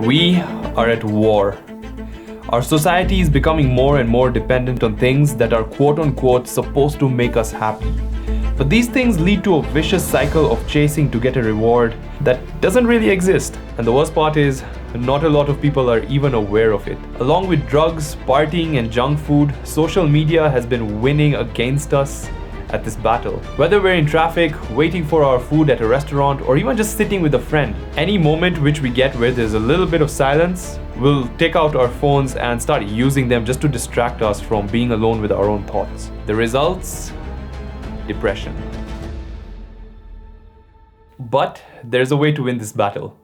We are at war. Our society is becoming more and more dependent on things that are quote-unquote supposed to make us happy. But these things lead to a vicious cycle of chasing to get a reward that doesn't really exist. And the worst part is, not a lot of people are even aware of it. Along with drugs, partying and junk food, social media has been winning against us at this battle. Whether we're in traffic, waiting for our food at a restaurant, or even just sitting with a friend, any moment which we get where there's a little bit of silence, we'll take out our phones and start using them just to distract us from being alone with our own thoughts. The results? Depression. But there's a way to win this battle.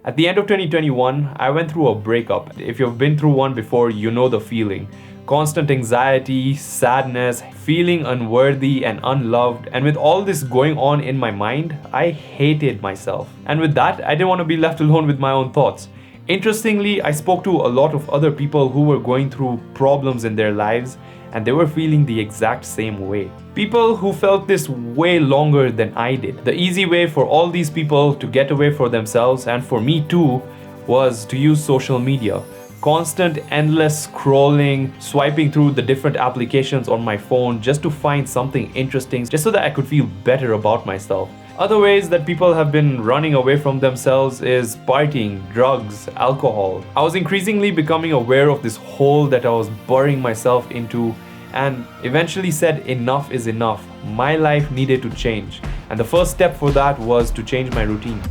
At the end of 2021, I went through a breakup. If you've been through one before, you know the feeling. Constant anxiety, sadness, feeling unworthy and unloved. And with all this going on in my mind, I hated myself. And with that, I didn't want to be left alone with my own thoughts. Interestingly, I spoke to a lot of other people who were going through problems in their lives, and they were feeling the exact same way. People who felt this way longer than I did. The easy way for all these people to get away for themselves, and for me too, was to use social media. Constant, endless scrolling, swiping through the different applications on my phone just to find something interesting, just so that I could feel better about myself. Other ways that people have been running away from themselves is partying, drugs, alcohol. I was increasingly becoming aware of this hole that I was burying myself into, and eventually said enough is enough. My life needed to change, and the first step for that was to change my routine.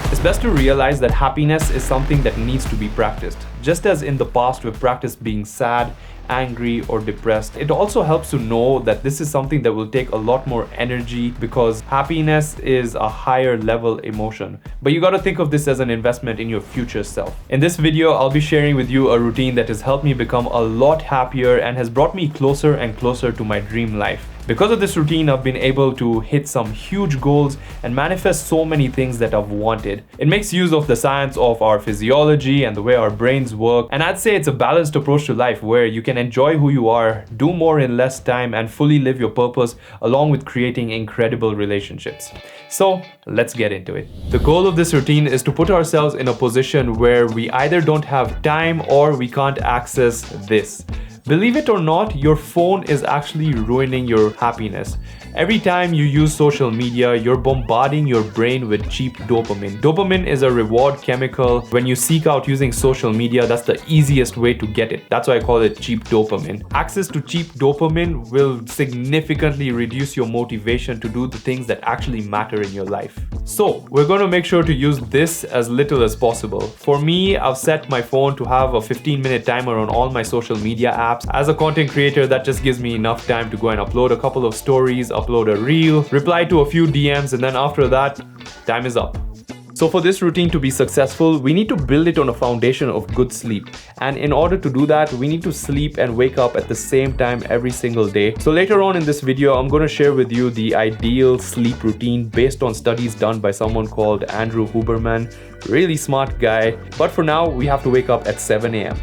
It's best to realize that happiness is something that needs to be practiced. Just as in the past we've practiced being sad, angry, or depressed, it also helps to know that this is something that will take a lot more energy, because happiness is a higher level emotion. But you gotta think of this as an investment in your future self. In this video, I'll be sharing with you a routine that has helped me become a lot happier and has brought me closer and closer to my dream life. Because of this routine, I've been able to hit some huge goals and manifest so many things that I've wanted. It makes use of the science of our physiology and the way our brains work. And I'd say it's a balanced approach to life where you can enjoy who you are, do more in less time, and fully live your purpose, along with creating incredible relationships. So let's get into it. The goal of this routine is to put ourselves in a position where we either don't have time or we can't access this. Believe it or not, your phone is actually ruining your happiness. Every time you use social media, you're bombarding your brain with cheap dopamine. Dopamine is a reward chemical. When you seek out using social media, that's the easiest way to get it. That's why I call it cheap dopamine. Access to cheap dopamine will significantly reduce your motivation to do the things that actually matter in your life. So, we're going to make sure to use this as little as possible. For me, I've set my phone to have a 15-minute timer on all my social media apps. As a content creator, that just gives me enough time to go and upload a couple of stories, upload a reel, reply to a few DMs, and then after that, time is up. So for this routine to be successful, we need to build it on a foundation of good sleep. And in order to do that, we need to sleep and wake up at the same time every single day. So later on in this video, I'm going to share with you the ideal sleep routine based on studies done by someone called Andrew Huberman. Really smart guy. But for now, we have to wake up at 7 a.m.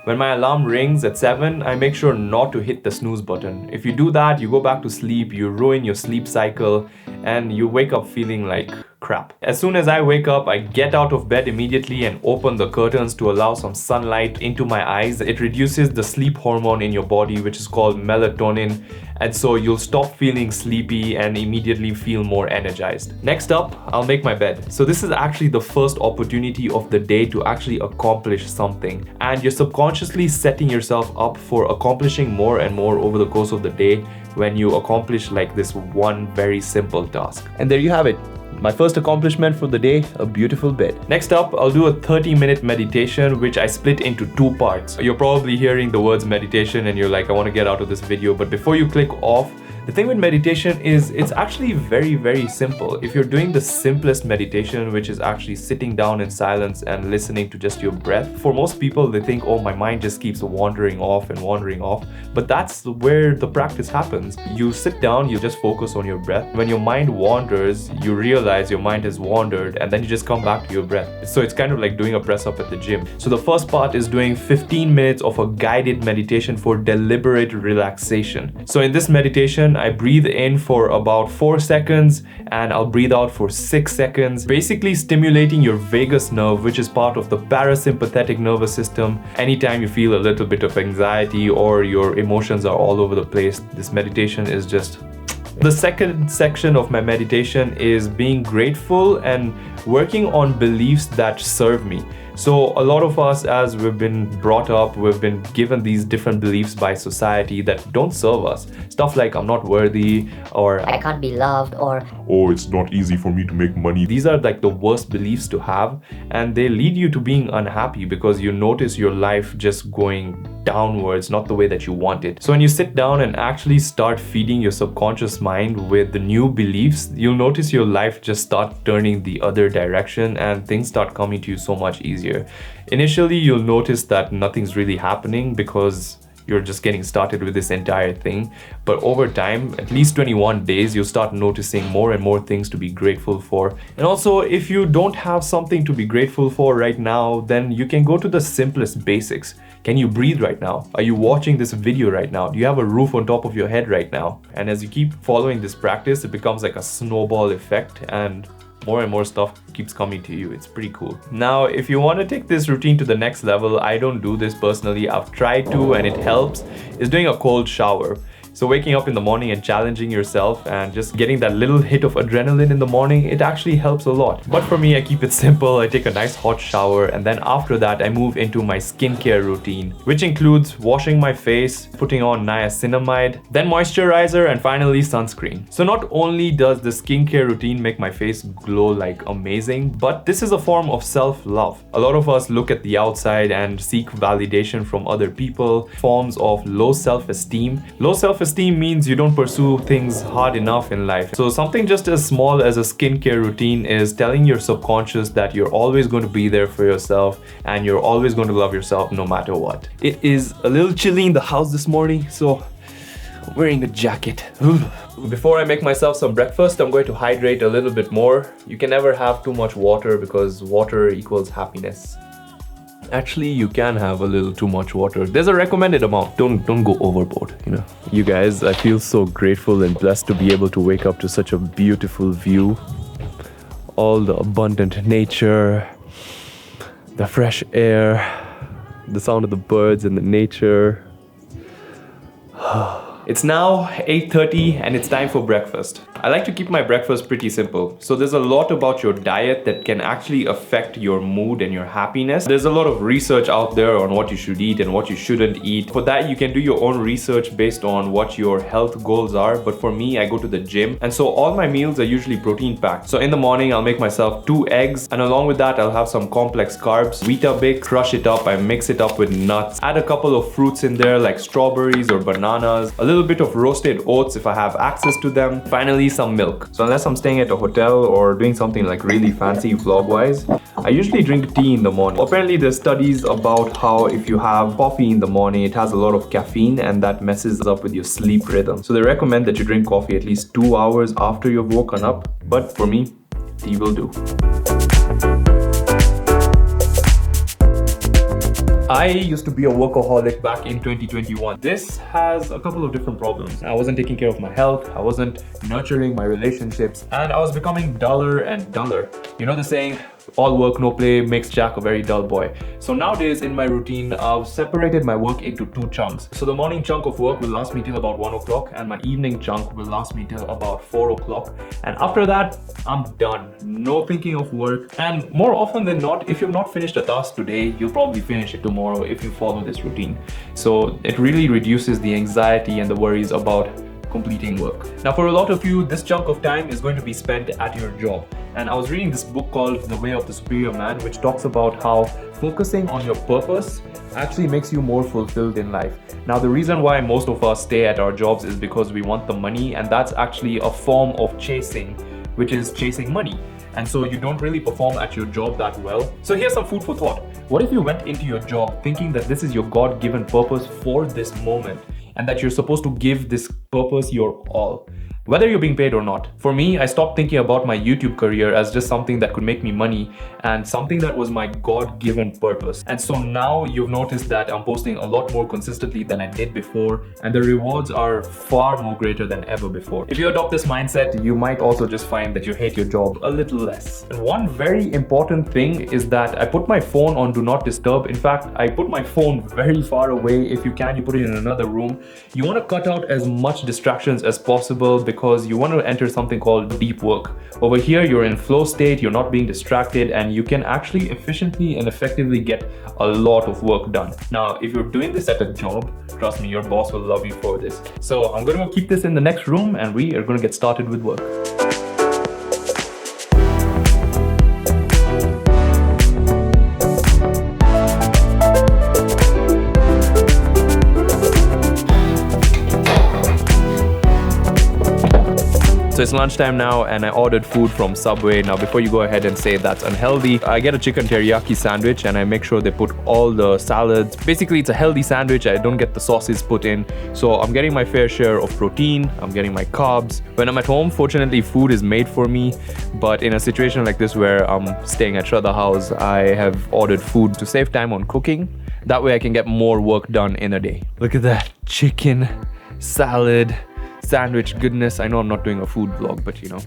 When my alarm rings at 7, I make sure not to hit the snooze button. If you do that, you go back to sleep, you ruin your sleep cycle, and you wake up feeling like crap. As soon as I wake up, I get out of bed immediately and open the curtains to allow some sunlight into my eyes. It reduces the sleep hormone in your body, which is called melatonin, and so you'll stop feeling sleepy and immediately feel more energized. Next up, I'll make my bed. So this is actually the first opportunity of the day to actually accomplish something, and you're subconsciously setting yourself up for accomplishing more and more over the course of the day when you accomplish like this one very simple task. And there you have it. My first accomplishment for the day, a beautiful bed. Next up, I'll do a 30-minute meditation, which I split into 2 parts. You're probably hearing the words meditation and you're like, I want to get out of this video. But before you click off, the thing with meditation is it's actually very, very simple. If you're doing the simplest meditation, which is actually sitting down in silence and listening to just your breath, for most people, they think, oh, my mind just keeps wandering off and wandering off. But that's where the practice happens. You sit down, you just focus on your breath. When your mind wanders, you realize your mind has wandered, and then you just come back to your breath. So it's kind of like doing a press up at the gym. So the first part is doing 15 minutes of a guided meditation for deliberate relaxation. So in this meditation, meditation, I breathe in for about 4 seconds and I'll breathe out for 6 seconds, basically stimulating your vagus nerve, which is part of the parasympathetic nervous system. Anytime you feel a little bit of anxiety or your emotions are all over the place, this meditation is just... The second section of my meditation is being grateful and working on beliefs that serve me. So a lot of us, as we've been brought up, we've been given these different beliefs by society that don't serve us. Stuff like I'm not worthy, or I can't be loved, or oh, it's not easy for me to make money. these are like the worst beliefs to have, and they lead you to being unhappy because you notice your life just going downwards, not the way that you want it. So when you sit down and actually start feeding your subconscious mind with the new beliefs, you'll notice your life just start turning the other direction and things start coming to you so much easier. Initially, you'll notice that nothing's really happening because you're just getting started with this entire thing. But over time, at least 21 days, you'll start noticing more and more things to be grateful for. And also, if you don't have something to be grateful for right now, then you can go to the simplest basics. Can you breathe right now? Are you watching this video right now? Do you have a roof on top of your head right now? And as you keep following this practice, it becomes like a snowball effect, and more stuff keeps coming to you. It's pretty cool. Now, if you want to take this routine to the next level, I don't do this personally. I've tried to and it helps, is doing a cold shower. So waking up in the morning and challenging yourself and just getting that little hit of adrenaline in the morning, it actually helps a lot. But for me, I keep it simple. I take a nice hot shower, and then after that, I move into my skincare routine, which includes washing my face, putting on niacinamide, then moisturizer, and finally sunscreen. So not only does the skincare routine make my face glow like amazing, but this is a form of self-love. A lot of us look at the outside and seek validation from other people, forms of low self-esteem. Low self-esteem means you don't pursue things hard enough in life. So something just as small as a skincare routine is telling your subconscious that you're always going to be there for yourself and you're always going to love yourself no matter what. It is a little chilly in the house this morning, so I'm wearing a jacket. Before I make myself some breakfast, I'm going to hydrate a little bit more. You can never have too much water because water equals happiness. Actually, you can have a little too much water. There's a recommended amount. Don't go overboard, you know. You guys, I feel so grateful and blessed to be able to wake up to such a beautiful view. All the abundant nature, the fresh air, the sound of the birds and the nature. It's now 8:30 and it's time for breakfast. I like to keep my breakfast pretty simple. So there's a lot about your diet that can actually affect your mood and your happiness. There's a lot of research out there on what you should eat and what you shouldn't eat. For that, you can do your own research based on what your health goals are. But for me, I go to the gym, and so all my meals are usually protein packed. So in the morning, I'll make myself 2 eggs, and along with that, I'll have some complex carbs. Weetabix, crush it up, I mix it up with nuts. Add a couple of fruits in there like strawberries or bananas. A little bit of roasted oats if I have access to them. Finally, some milk. So unless I'm staying at a hotel or doing something like really fancy vlog-wise, I usually drink tea in the morning. Apparently, there's studies about how if you have coffee in the morning, it has a lot of caffeine and that messes up with your sleep rhythm. So they recommend that you drink coffee at least 2 hours after you've woken up. But for me, tea will do. I used to be a workaholic back in 2021. This has a couple of different problems. I wasn't taking care of my health, I wasn't nurturing my relationships, and I was becoming duller and duller. You know the saying, all work, no play makes Jack a very dull boy. So nowadays in my routine, I've separated my work into 2 chunks. So the morning chunk of work will last me till about 1 o'clock, and my evening chunk will last me till about 4 o'clock. And after that, I'm done. No thinking of work. And more often than not, if you've not finished a task today, you'll probably finish it tomorrow if you follow this routine. So it really reduces the anxiety and the worries about completing work. Now, for a lot of you, this chunk of time is going to be spent at your job. And I was reading this book called The Way of the Superior Man, which talks about how focusing on your purpose actually makes you more fulfilled in life. Now, the reason why most of us stay at our jobs is because we want the money, and that's actually a form of chasing, which is chasing money. And so you don't really perform at your job that well. So here's some food for thought. What if you went into your job thinking that this is your God-given purpose for this moment? and that you're supposed to give this purpose your all, whether you're being paid or not. For me, I stopped thinking about my YouTube career as just something that could make me money and something that was my God-given purpose. And so now you've noticed that I'm posting a lot more consistently than I did before, and the rewards are far more greater than ever before. If you adopt this mindset, you might also just find that you hate your job a little less. And one very important thing is that I put my phone on Do Not Disturb. In fact, I put my phone very far away. If you can, you put it in another room. You want to cut out as much distractions as possible because you want to enter something called deep work. Over here, you're in flow state, you're not being distracted, and you can actually efficiently and effectively get a lot of work done. Now, if you're doing this at a job, trust me, your boss will love you for this. So I'm going to keep this in the next room and we are going to get started with work. So it's lunchtime now and I ordered food from Subway. Now before you go ahead and say that's unhealthy, I get a chicken teriyaki sandwich and I make sure they put all the salads. Basically it's a healthy sandwich, I don't get the sauces put in. So I'm getting my fair share of protein, I'm getting my carbs. When I'm at home, fortunately food is made for me. But in a situation like this where I'm staying at Shraddha House, I have ordered food to save time on cooking. That way I can get more work done in a day. Look at that chicken, salad, sandwich goodness. I know I'm not doing a food vlog, but you know,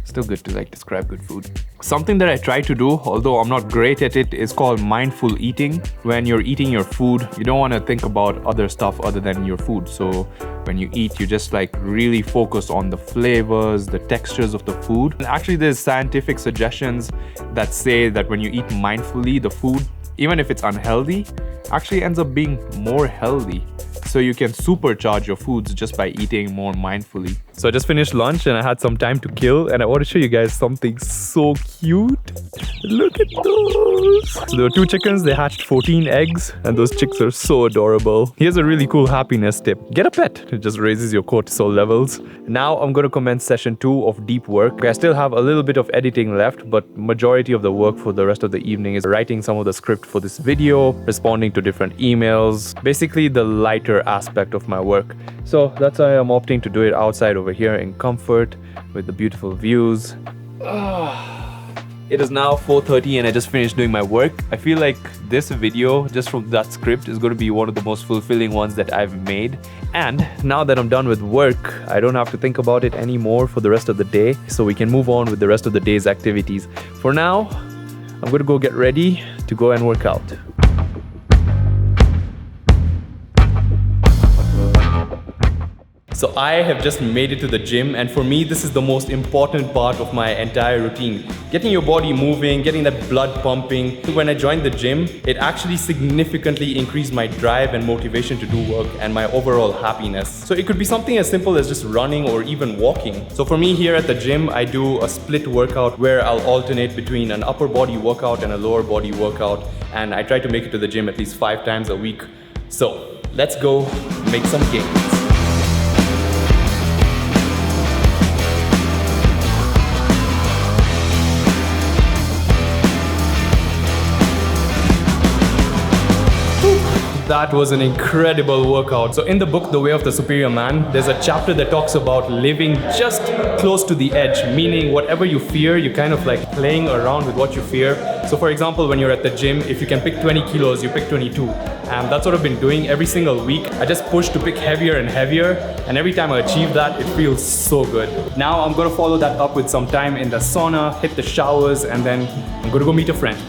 still good to like describe good food. Something that I try to do, although I'm not great at it, is called mindful eating. When you're eating your food, you don't want to think about other stuff other than your food. So when you eat, you just like really focus on the flavors, the textures of the food. And actually there's scientific suggestions that say that when you eat mindfully, the food, even if it's unhealthy, actually ends up being more healthy. So you can supercharge your foods just by eating more mindfully. So I just finished lunch and I had some time to kill, and I want to show you guys something so cute. Look at those. So there were 2 chickens, they hatched 14 eggs, and those chicks are so adorable. Here's a really cool happiness tip. Get a pet. It just raises your cortisol levels. Now I'm going to commence session 2 of deep work. I still have a little bit of editing left, but majority of the work for the rest of the evening is writing some of the script for this video, responding to different emails, basically the lighter aspect of my work. So that's why I'm opting to do it outside over here in comfort with the beautiful views. It is now 4:30 and I just finished doing my work. I feel like this video, just from that script, is going to be one of the most fulfilling ones that I've made. And now that I'm done with work, I don't have to think about it anymore for the rest of the day. So we can move on with the rest of the day's activities. For now, I'm going to go get ready to go and work out. So I have just made it to the gym, and for me this is the most important part of my entire routine. Getting your body moving, getting that blood pumping. When I joined the gym, it actually significantly increased my drive and motivation to do work and my overall happiness. So it could be something as simple as just running or even walking. So for me here at the gym, I do a split workout where I'll alternate between an upper body workout and a lower body workout, and I try to make it to the gym at least 5 times a week. So let's go make some gains. That was an incredible workout. So in the book, The Way of the Superior Man, there's a chapter that talks about living just close to the edge, meaning whatever you fear, you kind of like playing around with what you fear. So for example, when you're at the gym, if you can pick 20 kilos, you pick 22. And that's what I've been doing every single week. I just push to pick heavier and heavier. And every time I achieve that, it feels so good. Now I'm going to follow that up with some time in the sauna, hit the showers, and then I'm going to go meet a friend.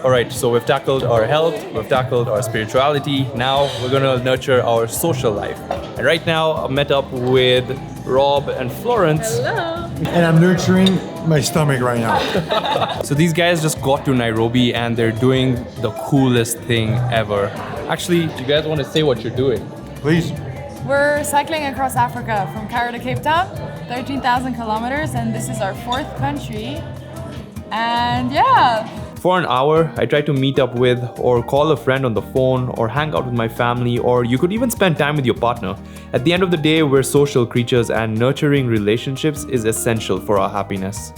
Alright, so we've tackled our health, we've tackled our spirituality. Now we're gonna nurture our social life. And right now I'm met up with Rob and Florence. Hello. And I'm nurturing my stomach right now. So these guys just got to Nairobi and they're doing the coolest thing ever. Actually, do you guys want to say what you're doing? Please. We're cycling across Africa from Cairo to Cape Town, 13,000 kilometers, and this is our 4th country. And yeah. For an hour, I try to meet up with or call a friend on the phone or hang out with my family, or you could even spend time with your partner. At the end of the day, we're social creatures and nurturing relationships is essential for our happiness.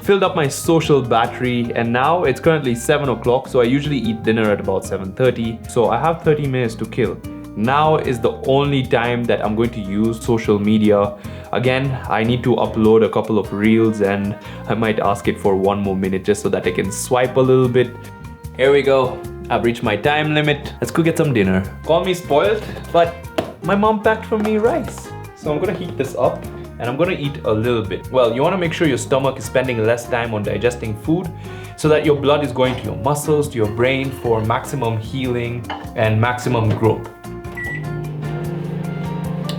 Filled up my social battery and now it's currently 7 o'clock, so I usually eat dinner at about 7:30. So I have 30 minutes to kill. Now is the only time that I'm going to use social media. Again, I need to upload a couple of reels and I might ask it for 1 more minute just so that I can swipe a little bit. Here we go. I've reached my time limit. Let's go get some dinner. Call me spoiled, but my mom packed for me rice. So I'm gonna heat this up and I'm gonna eat a little bit. Well, you wanna make sure your stomach is spending less time on digesting food so that your blood is going to your muscles, to your brain for maximum healing and maximum growth.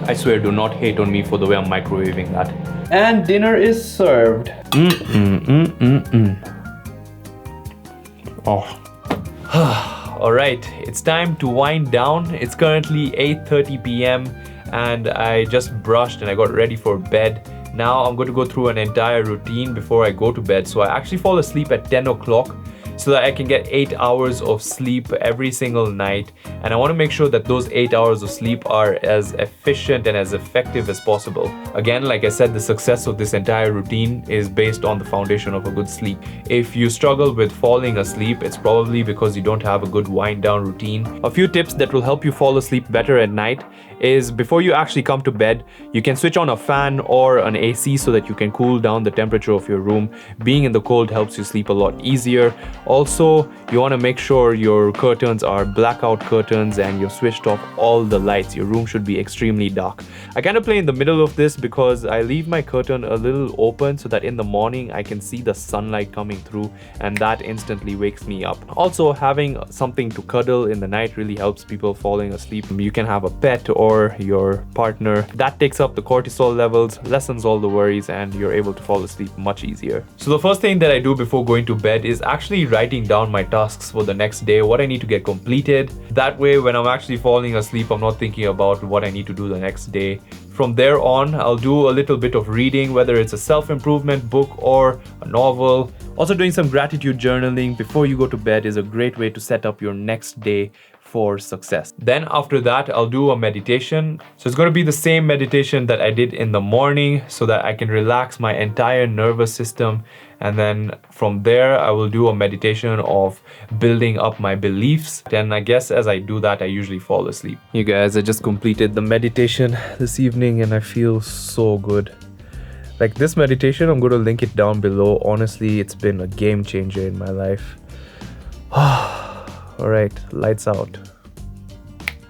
I swear, do not hate on me for the way I'm microwaving that. And dinner is served. Oh. Alright, it's time to wind down. It's currently 8:30 p.m. and I just brushed and I got ready for bed. Now I'm going to go through an entire routine before I go to bed. So I actually fall asleep at 10 o'clock so that I can get 8 hours of sleep every single night. And I want to make sure that those 8 hours of sleep are as efficient and as effective as possible. Again, like I said, the success of this entire routine is based on the foundation of a good sleep. If you struggle with falling asleep, it's probably because you don't have a good wind down routine. A few tips that will help you fall asleep better at night is before you actually come to bed, you can switch on a fan or an AC so that you can cool down the temperature of your room. Being in the cold helps you sleep a lot easier. Also, you want to make sure your curtains are blackout curtains and you've switched off all the lights. Your room should be extremely dark. I kind of play in the middle of this because I leave my curtain a little open so that in the morning I can see the sunlight coming through and that instantly wakes me up. Also, having something to cuddle in the night really helps people falling asleep. You can have a pet or your partner. That takes up the cortisol levels, lessens all the worries, and you're able to fall asleep much easier. So the first thing that I do before going to bed is actually writing down my tasks for the next day, what I need to get completed. That way, when I'm actually falling asleep, I'm not thinking about what I need to do the next day. From there on, I'll do a little bit of reading, whether it's a self-improvement book or a novel. Also, doing some gratitude journaling before you go to bed is a great way to set up your next day for success. Then after that, I'll do a meditation. So it's going to be the same meditation that I did in the morning so that I can relax my entire nervous system. And then from there, I will do a meditation of building up my beliefs. And I guess as I do that, I usually fall asleep. You guys, I just completed the meditation this evening and I feel so good. Like this meditation, I'm going to link it down below. Honestly, it's been a game changer in my life. All right, lights out.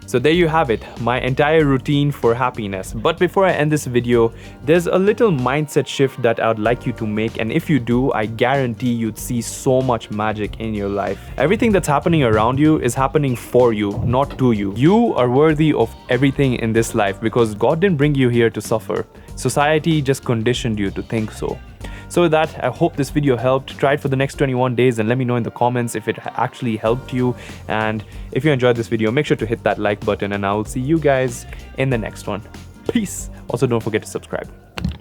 So there you have it, my entire routine for happiness. But before I end this video, there's a little mindset shift that I'd like you to make, and if you do, I guarantee you'd see so much magic in your life. Everything that's happening around you is happening for you, not to you. You are worthy of everything in this life because God didn't bring you here to suffer. Society just conditioned you to think so. So with that, I hope this video helped. Try it for the next 21 days and let me know in the comments if it actually helped you. And if you enjoyed this video, make sure to hit that like button and I will see you guys in the next one. Peace. Also, don't forget to subscribe.